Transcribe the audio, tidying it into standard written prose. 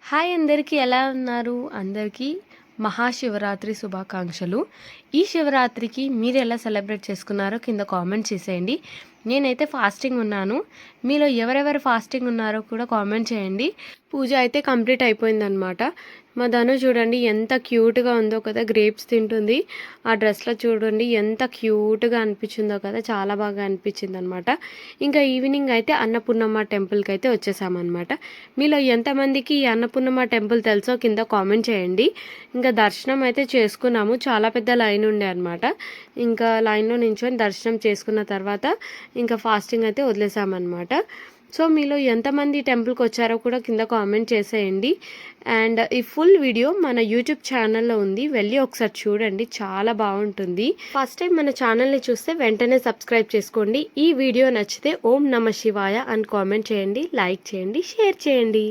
Hi అందరికీ ఎలా ఉన్నారు? అందరికీ మహాశివరాత్రి శుభాకాంక్షలు. ఈ శివరాత్రికి మీరు ఎలా సెలబ్రేట్ చేసుకున్నారో కింద కామెంట్ చేసేయండి. నేనైతే ఫాస్టింగ్ ఉన్నాను. మీలో ఎవరెవరు ఫాస్టింగ్ ఉన్నారో కూడా కామెంట్ చేయండి. పూజ అయితే కంప్లీట్ అయిపోయిందనమాట. మా ధను చూడండి ఎంత క్యూట్గా ఉందో కదా, గ్రేప్స్ తింటుంది. ఆ డ్రెస్లో చూడండి ఎంత క్యూట్గా అనిపించిందో కదా, చాలా బాగా అనిపించింది అనమాట. ఇంకా ఈవినింగ్ అయితే అన్నపూర్ణమ్మ టెంపుల్కి అయితే వచ్చేసామన్నమాట. మీలో ఎంతమందికి ఈ అన్నపూర్ణమ్మ టెంపుల్ తెలుసో కింద కామెంట్ చేయండి. ఇంకా దర్శనం అయితే చేసుకున్నాము. చాలా పెద్ద లైన్ ఉండే అనమాట. ఇంకా లైన్లో నించొని దర్శనం చేసుకున్న తర్వాత ఇంకా ఫాస్టింగ్ అయితే వదిలేసామన్నమాట. సో మీలో ఎంతమంది టెంపుల్కి వచ్చారో కూడా కింద కామెంట్ చేసేయండి. అండ్ ఈ ఫుల్ వీడియో మన యూట్యూబ్ ఛానల్లో ఉంది, వెళ్ళి ఒకసారి చూడండి, చాలా బాగుంటుంది. ఫస్ట్ టైం మన ఛానల్ని చూస్తే వెంటనే సబ్స్క్రైబ్ చేసుకోండి. ఈ వీడియో నచ్చితే ఓం నమ శివాయ అని కామెంట్ చేయండి, లైక్ చేయండి, షేర్ చేయండి.